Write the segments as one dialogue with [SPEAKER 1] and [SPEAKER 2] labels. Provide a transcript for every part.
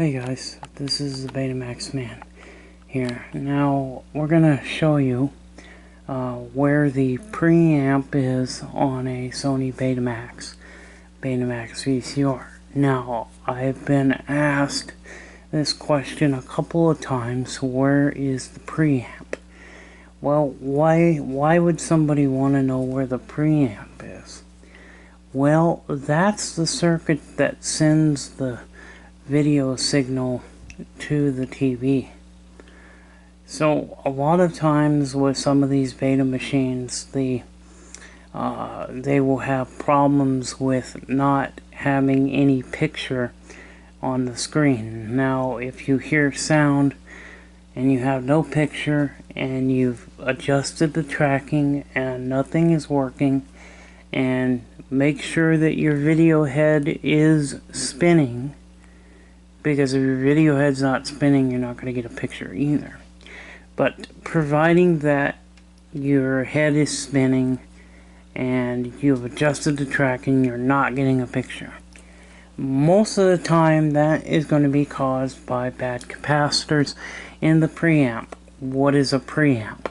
[SPEAKER 1] Hey guys, this is the Betamax man here. Now we're gonna show you where the preamp is on a Sony Betamax VCR. Now I've been asked this question a couple of times: where is the preamp? Well, why would somebody want to know where the preamp is? Well, that's the circuit that sends the video signal to the TV. So a lot of times with some of these beta machines, they will have problems with not having any picture on the screen. Now if you hear sound and you have no picture and you've adjusted the tracking and nothing is working, and make sure that your video head is spinning, because if your video head's not spinning, you're not going to get a picture either. But providing that your head is spinning and you've adjusted the tracking, you're not getting a picture. Most of the time that is going to be caused by bad capacitors in the preamp. What is a preamp?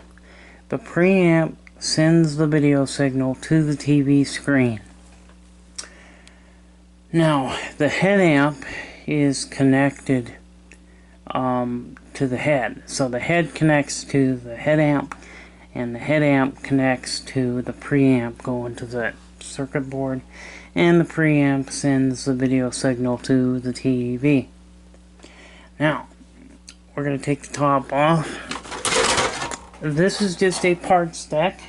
[SPEAKER 1] The preamp sends the video signal to the TV screen. Now the head amp is connected to the head. So the head connects to the head amp, and the head amp connects to the preamp going to the circuit board, and the preamp sends the video signal to the TV. Now we're going to take the top off. This is just a parts deck,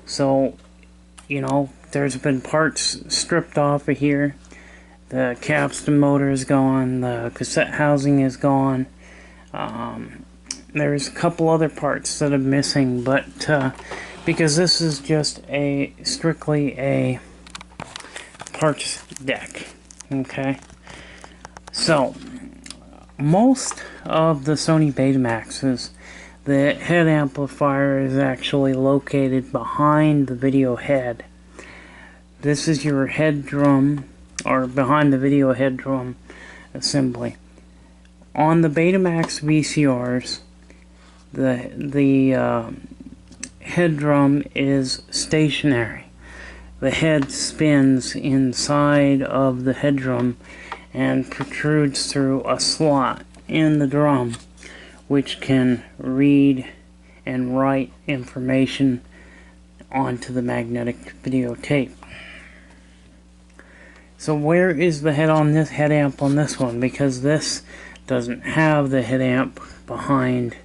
[SPEAKER 1] so you know there's been parts stripped off of here. The capstan motor is gone, the cassette housing is gone. There's a couple other parts that are missing, but because this is just strictly a parts deck, okay? So most of the Sony Betamaxes, the head amplifier is actually located behind the video head. This is your head drum, or behind the video head drum assembly. On the Betamax VCRs, the head drum is stationary. The head spins inside of the head drum and protrudes through a slot in the drum, which can read and write information onto the magnetic videotape. So where is the head amp on this one? Because this doesn't have the head amp behind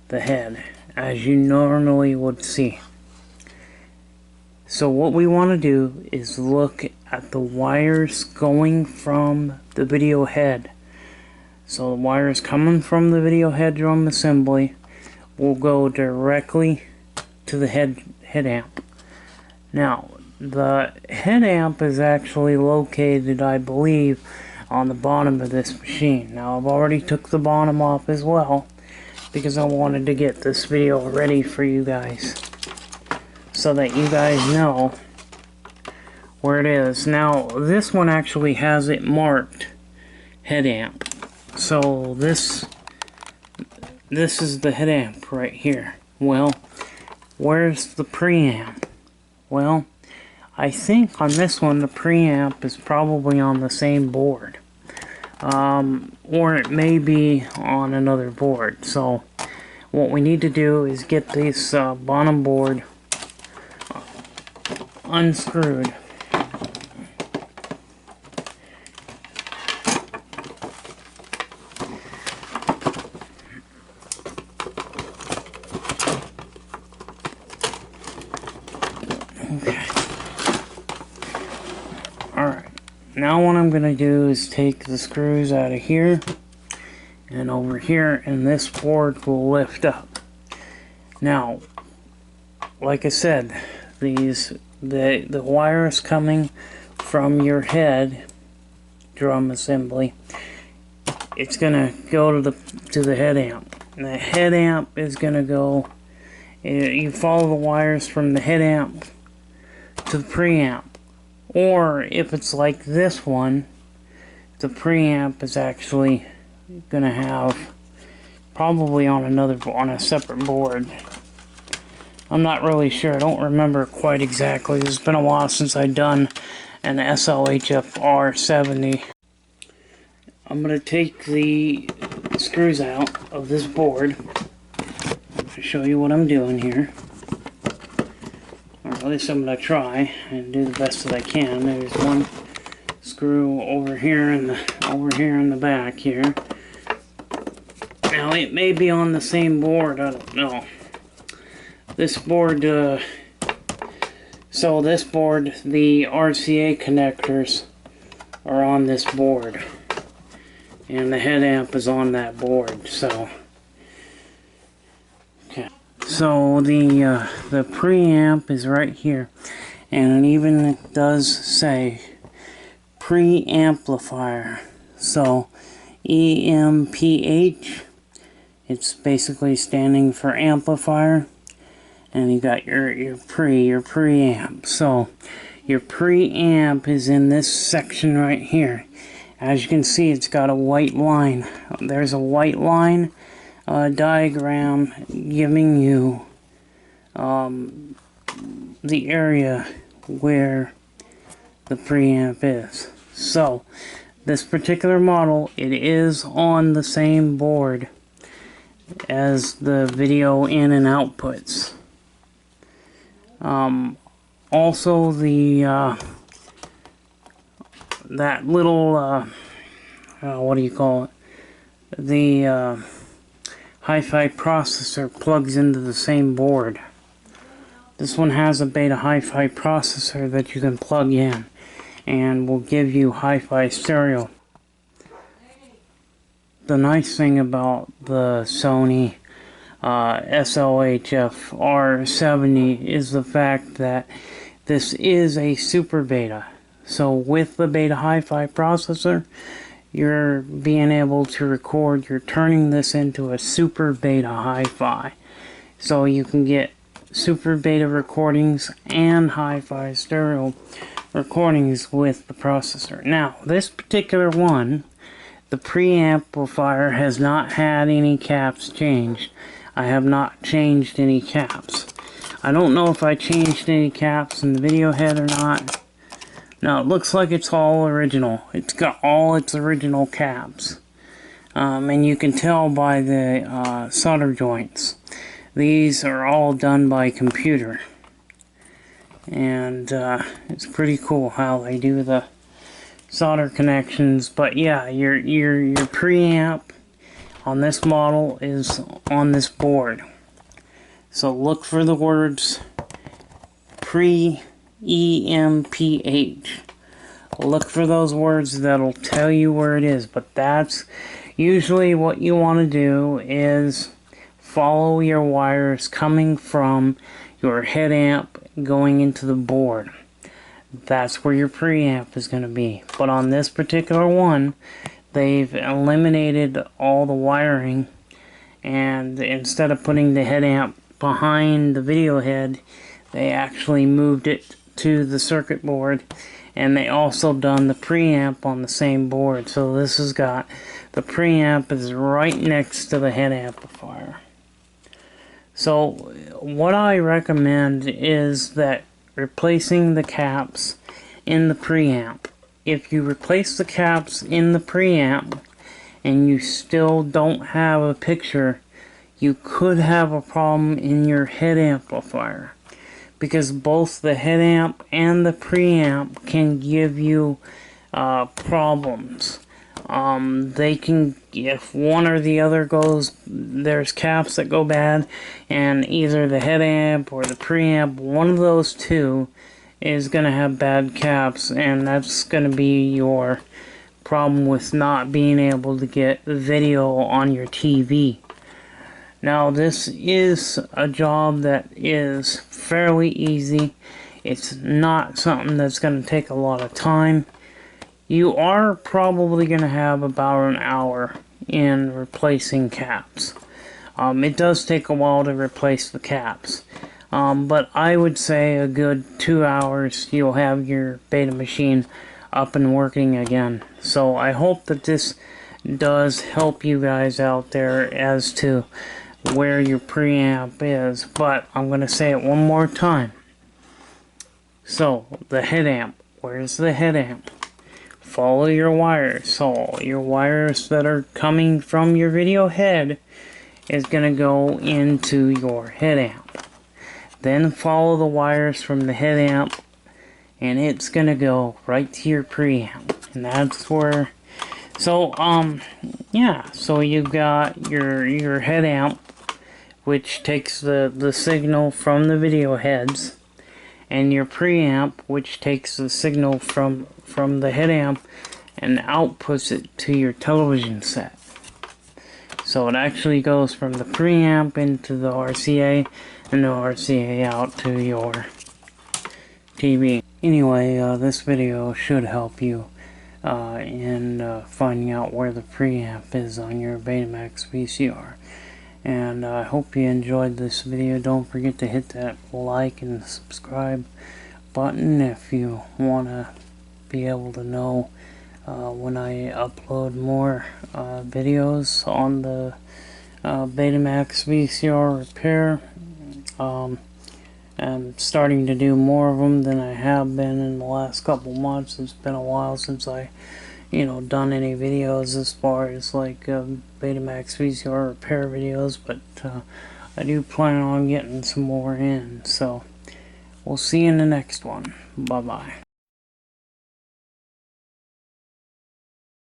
[SPEAKER 1] the head, as you normally would see. So what we want to do is look at the wires going from the video head. So the wires coming from the video head drum assembly will go directly to the head amp. Now the head amp is actually located, I believe, on the bottom of this machine. Now I've already took the bottom off as well, because I wanted to get this video ready for you guys, so that you guys know where it is. Now this one actually has it marked head amp. So this is the head amp right here. Well, where's the preamp? Well, I think on this one the preamp is probably on the same board, or it may be on another board. So what we need to do is get this bottom board unscrewed. Okay. Alright, now what I'm going to do is take the screws out of here and over here, and this board will lift up. Now, like I said, the wires coming from your head drum assembly, it's going to go to the head amp. And the head amp is going to go, you follow the wires from the head amp to the preamp. Or if it's like this one, the preamp is actually gonna have probably on a separate board. I'm not really sure. I don't remember quite exactly. It's been a while since I've done an SLHF R70. I'm gonna take the screws out of this board to show you what I'm doing here. Or at least I'm gonna try and do the best that I can. There's one screw over here in the back here. Now it may be on the same board, I don't know. This board, so this board, the RCA connectors are on this board. And the head amp is on that board, so. Okay. So the preamp is right here. And it even does say preamplifier. So EMPH, it's basically standing for amplifier. And you got your preamp. So your preamp is in this section right here. As you can see, it's got a white line. There's a white line diagram giving you the area where the preamp is. So this particular model, it is on the same board as the video in and outputs. Also that little what do you call it, the hi-fi processor plugs into the same board. This one has a beta hi-fi processor that you can plug in and will give you hi-fi stereo. The nice thing about the Sony SLHF R70 is the fact that this is a super beta. So with the beta hi-fi processor, you're being able to record, you're turning this into a super beta hi-fi. So you can get super beta recordings and hi-fi stereo recordings with the processor. Now, this particular one, the preamplifier has not had any caps changed. I have not changed any caps. I don't know if I changed any caps in the video head or not. No, it looks like it's all original. It's got all its original caps. And you can tell by the solder joints. These are all done by computer. And it's pretty cool how they do the solder connections. But yeah, your preamp on this model is on this board. So look for the words EMPH. Look for those words, that'll tell you where it is. But that's usually what you want to do, is follow your wires coming from your head amp going into the board. That's where your preamp is going to be. But on this particular one, they've eliminated all the wiring, and instead of putting the head amp behind the video head, they actually moved it to the circuit board, and they also done the preamp on the same board. So this has got, the preamp is right next to the head amplifier. So what I recommend is that replacing the caps in the preamp. If you replace the caps in the preamp and you still don't have a picture, you could have a problem in your head amplifier, because both the head amp and the preamp can give you problems. They can, if one or the other goes, there's caps that go bad, and either the head amp or the preamp, one of those two is going to have bad caps, and that's going to be your problem with not being able to get video on your TV. Now, this is a job that is fairly easy. It's not something that's going to take a lot of time. You are probably going to have about an hour in replacing caps. It does take a while to replace the caps. But I would say a good 2 hours you'll have your beta machine up and working again. So I hope that this does help you guys out there as to where your preamp is, but I'm going to say it one more time. So, the head amp. Where's the head amp? Follow your wires. So, your wires that are coming from your video head is going to go into your head amp. Then follow the wires from the head amp, and it's going to go right to your preamp. And that's where... So, yeah. So, you've got your head amp, which takes the signal from the video heads, and your preamp, which takes the signal from the head amp and outputs it to your television set. So it actually goes from the preamp into the RCA, and the RCA out to your TV. Anyway, this video should help you in finding out where the preamp is on your Betamax VCR. And I hope you enjoyed this video. Don't forget to hit that like and subscribe button if you want to be able to know when I upload more videos on the Betamax VCR repair. I'm starting to do more of them than I have been in the last couple months. It's been a while since I done any videos as far as like Betamax VCR repair videos, but I do plan on getting some more in. So we'll see you in the next one. Bye bye.